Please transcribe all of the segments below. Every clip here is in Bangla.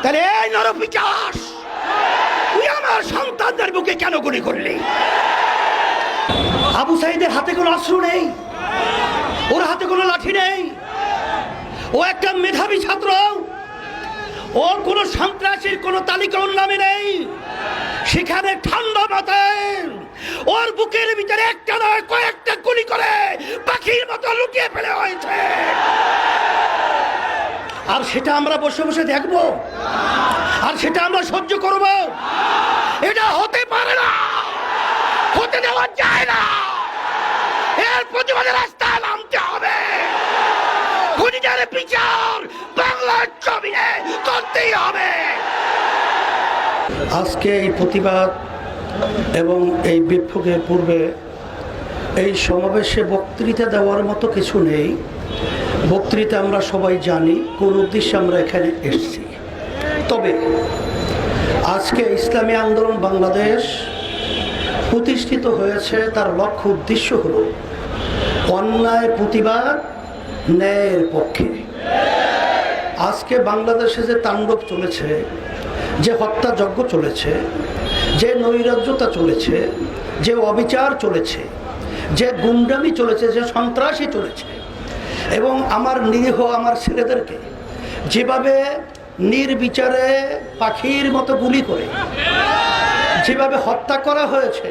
তাহলে এই নরপিচাস, তুই আমার সন্তানদের বুকে কেন গুলি করলি? আবু সাইদের হাতে কোনো অস্ত্র নেই, ওর হাতে কোনো লাঠি নেই, ও একটা মেধাবী ছাত্র, ও কোনো সন্ত্রাসীর কোনো তালিকা ওর নামে নেই। সেখানে ঠান্ডা মাথায় ওর বুকের ভিতরে একটা নয় কয়েকটা গুলি করে পাখির মতো লুকিয়ে ফেলে হয়েছে। আর সেটা আমরা বসে বসে দেখব, আর সেটা আমরা সহ্য করব? এটা হতে পারে না, হতে দেওয়া যায় না। এর প্রতিবাদে রাস্তায় নামতে হবে। খুনিদের বিচার বাংলার জমিনে করতেই হবে। আজকে এই প্রতিবাদ এবং এই বিক্ষোভের পূর্বে এই সমাবেশে বক্তৃতা দেওয়ার মতো কিছু নেই। বক্তৃতা আমরা সবাই জানি কোন উদ্দেশ্যে আমরা এখানে এসেছি। তবে আজকে ইসলামী আন্দোলন বাংলাদেশ প্রতিষ্ঠিত হয়েছে, তার লক্ষ্য উদ্দেশ্য হল অন্যায় প্রতিবাদ, ন্যায়ের পক্ষে। আজকে বাংলাদেশে যে তাণ্ডব চলেছে, যে হত্যাযজ্ঞ চলেছে, যে নৈরাজ্যতা চলেছে, যে অবিচার চলেছে, যে গুন্ডামি চলেছে, যে সন্ত্রাসী চলেছে, এবং আমার নিরীহ আমার ছেলেদেরকে যেভাবে নির্বিচারে পাখির মতো গুলি করে যেভাবে হত্যা করা হয়েছে,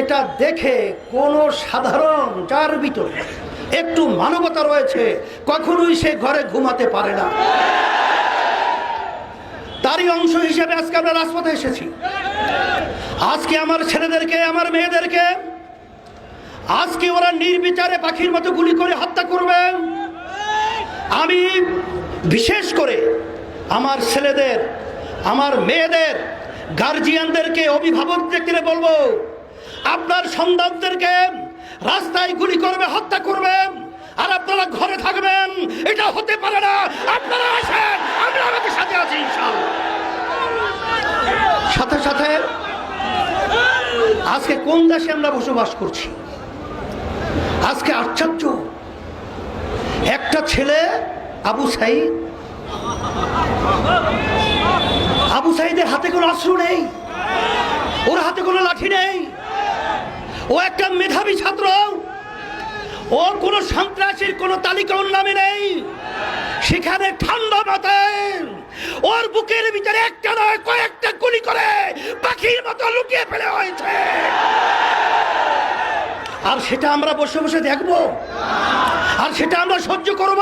এটা দেখে কোনো সাধারণ যার ভিতরে একটু মানবতা রয়েছে কখনোই সে ঘরে ঘুমাতে পারে না। তারই অংশ হিসেবে আজকে আমরা রাজপথে এসেছি। আজকে আমার ছেলেদেরকে, আমার মেয়েদেরকে আজকে ওরা নির্বিচারে পাখির মতো গুলি করে হত্যা করবে। আমি বিশেষ করে আমার ছেলেদের, আমার মেয়েদের গার্জিয়ানদেরকে, অভিভাবকদেরকে বলবো, আপনার সন্তানদেরকে রাস্তায় গুলি করবে, হত্যা করবে, আর আপনারা ঘরে থাকবেন, এটা হতে পারে না। আপনারা আসেন, আমরা আমাদের সাথে আছি ইনশাআল্লাহ। সাথে সাথে আজকে কোন দেশে আমরা বসবাস করছি? আজকে আশ্চর্য, একটা ছেলে আবু সাইদ, আবু সাইদের হাতে কোনো অস্ত্র নেই, ওর হাতে কোনো লাঠি নেই, ও একটা মেধাবী ছাত্র, ও কোনো সন্ত্রাসীর কোনো তালিকা ওর নামে নেই। সেখানে ঠান্ডা মাথায় ওর বুকের ভিতরে একটা নয় কয়েকটা গুলি করে পাখির মতো লুকিয়ে ফেলে হয়েছে। আর সেটা আমরা বসে বসে দেখব, আর সেটা আমরা সহ্য করব?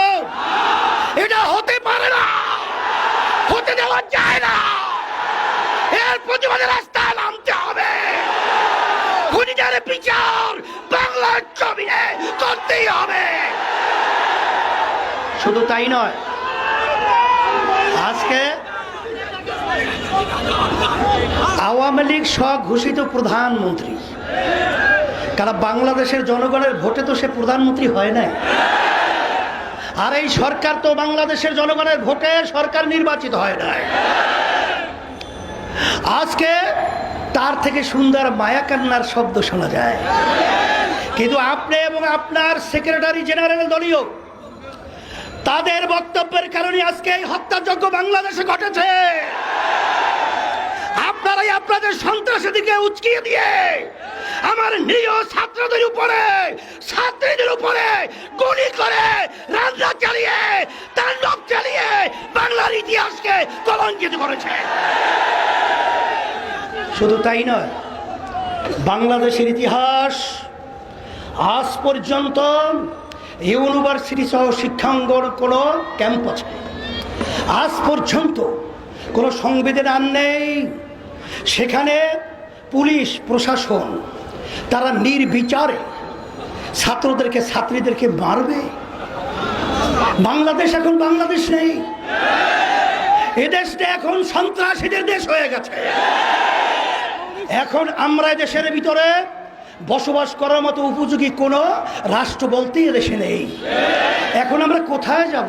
এটা হতে পারে না, হতে দেওয়া যায় না। এর প্রতিবাদে রাস্তায় নামতে হবে। খুনিদের বিচার বাংলার জমিনে করতেই হবে। শুধু তাই নয়, আজকে আওয়ামী লীগ স্বঘোষিত প্রধানমন্ত্রী, কারণ বাংলাদেশের জনগণের ভোটে তো সে প্রধানমন্ত্রী হয় নাই। আর এই সরকার তো বাংলাদেশের জনগণের ভোটে সরকার নির্বাচিত হয় নাই। আজকে তার থেকে সুন্দর মায়া কান্নার শব্দ শোনা যায়। কিন্তু আপনি এবং আপনার সেক্রেটারি জেনারেল দলীয়, তাদের বক্তব্যের কারণে আজকে এই হত্যাযজ্ঞ বাংলাদেশে ঘটেছে। আপনারাই আপনাদের সন্ত্রাসীদেরকে উচকিয়ে দিয়ে আমার নিরীহ ছাত্রদের উপরে, ছাত্রীদের উপরে গুলি করে, রান্না চালিয়ে, তাণ্ডব চালিয়ে বাংলার ইতিহাসকে কলঙ্কিত করেছে। শুধু তাই নয়, বাংলাদেশের ইতিহাস আজ পর্যন্ত ইউনিভার্সিটি সহ শিক্ষাঙ্গন কোনো ক্যাম্প আছে, আজ পর্যন্ত কোনো সংবিধান নেই সেখানে পুলিশ প্রশাসন তারা নির্বিচারে ছাত্রদেরকে, ছাত্রীদেরকে মারবে। বাংলাদেশ এখন বাংলাদেশ নেই, এদেশটা এখন সন্ত্রাসীদের দেশ হয়ে গেছে। এখন আমরা দেশের ভিতরে বসবাস করার মতো উপযোগী কোনো রাষ্ট্র বলতেই এদেশে নেই। এখন আমরা কোথায় যাব?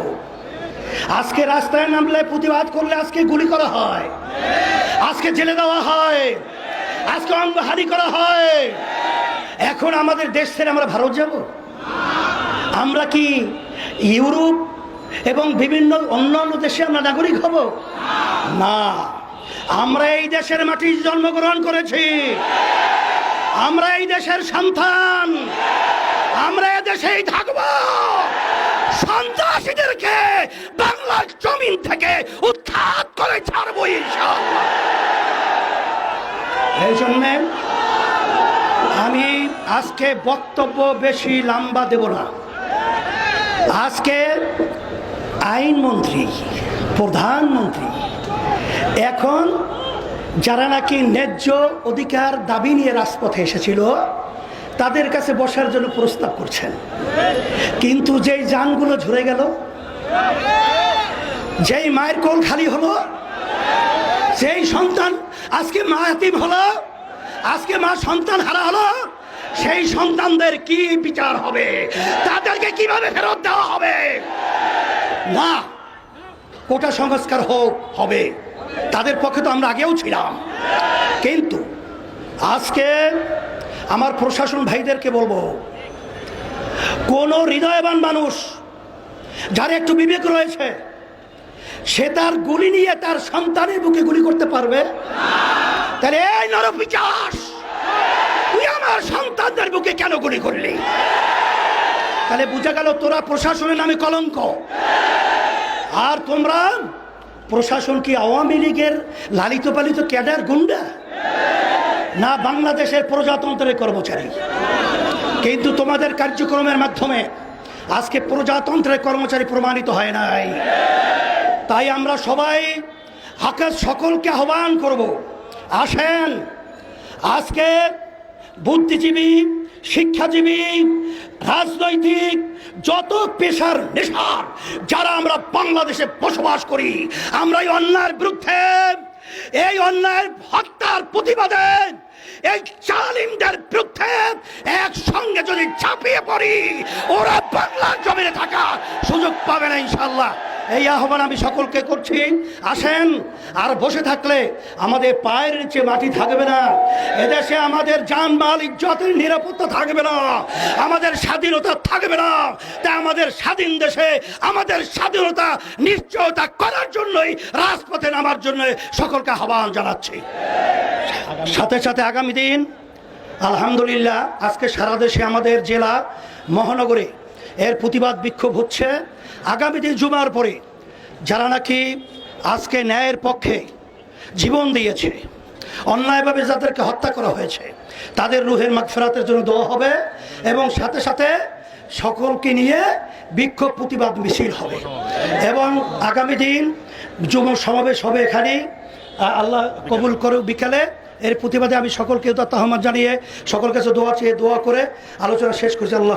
আজকে রাস্তায় নামলে, প্রতিবাদ করলে আজকে গুলি করা হয়, আজকে জেলে দেওয়া হয়, আজকে অঙ্গহানি করা হয়। এখন আমাদের দেশ ছেড়ে আমরা ভারত যাব? আমরা কি ইউরোপ এবং বিভিন্ন অন্যান্য দেশে আমরা নাগরিক হব? না, আমরা এই দেশের মাটির জন্মগ্রহণ করেছি, আমরা এই দেশের সন্তান, আমরা এই দেশেই থাকবো। সন্ত্রাসীদেরকে বাংলার জমিন থেকে উৎখাত করে ছাড়বো ইনশাআল্লাহ। এই জন্য আমি আজকে বক্তব্য বেশি লম্বা দেব না। আজকে আইনমন্ত্রী, প্রধানমন্ত্রী এখন যারা নাকি ন্যায্য অধিকার দাবি নিয়ে রাজপথে এসেছিল তাদের কাছে বসার জন্য প্রস্তাব করছেন, কিন্তু যেই যানগুলো ঝরে গেল, যেই মায়ের কোল খালি হলো, যেই সন্তান আজকে মা এতিম হলো, আজকে মা সন্তান হারা হলো, সেই সন্তানদের কি বিচার হবে? তাদেরকে কিভাবে ফেরত দেওয়া হবে? না, কোটা সংস্কার হবে, তাদের পক্ষে তো আমরা আগেও ছিলাম। কিন্তু আজকে আমার প্রশাসন ভাইদেরকে বলবো, কোন হৃদয়বান মানুষ যার একটু বিবেক রয়েছে সে তার গুলি নিয়ে তার সন্তানের বুকে গুলি করতে পারবে? তাহলে এই নরপিশাচ, তুই আমার সন্তানদের বুকে কেন গুলি করলি? তাহলে বুঝা গেল তোরা প্রশাসনের নামে কলঙ্ক। আর তোমরা প্রশাসন কি আওয়ামী লীগের লালিত পালিত ক্যাডার গুন্ডা, না বাংলাদেশের প্রজাতন্ত্রের কর্মচারী? কিন্তু তোমাদের কার্যক্রমের মাধ্যমে আজকে প্রজাতন্ত্রের কর্মচারী প্রমাণিত হয় নাই। তাই আমরা সবাই সকলকে আহ্বান করব, আসেন আজকে বুদ্ধিজীবী, শিক্ষাজীবী, রাজনৈতিক যত পেশার নেশার যারা আমরা বাংলাদেশে বসবাস করি, আমরা এই অন্যায়ের বিরুদ্ধে, এই অন্যায়ের হত্যার প্রতিবাদে, এই জালিমদের বিরুদ্ধে একসঙ্গে যদি ঝাঁপিয়ে পড়ি, ওরা বাংলার জমিনে থাকার সুযোগ পাবে না ইনশাআল্লাহ। এই আহ্বান আমি সকলকে করছি, আসেন। আর বসে থাকলে আমাদের পায়ের নিচে মাটি থাকবে না, এদেশে আমাদের জানমাল ইজ্জতের নিরাপত্তা থাকবে না, আমাদের স্বাধীনতা থাকবে না। তাই আমাদের স্বাধীন দেশে আমাদের স্বাধীনতা নিশ্চয়তা করার জন্যই রাজপথে নামার জন্য সকলকে আহ্বান জানাচ্ছি। সাথে সাথে আগামী দিন আলহামদুলিল্লাহ আজকে সারা দেশে আমাদের জেলা মহানগরে এর প্রতিবাদ বিক্ষোভ হচ্ছে। আগামী দিন জুমার পরে যারা নাকি আজকে ন্যায়ের পক্ষে জীবন দিয়েছে, অন্যায়ভাবে যাদেরকে হত্যা করা হয়েছে, তাদের রুহের মাগফিরাতের জন্য দোয়া হবে এবং সাথে সাথে সকলকে নিয়ে বিক্ষোভ প্রতিবাদ মিছিল হবে। এবং আগামী দিন যুব সমাবেশ হবে এখানেই, আল্লাহ কবুল করে বিকালে। এর প্রতিবাদে আমি সকলকে আহ্বান জানিয়ে সকল কাছে দোয়া চেয়ে দোয়া করে আলোচনা শেষ করছি। আল্লাহ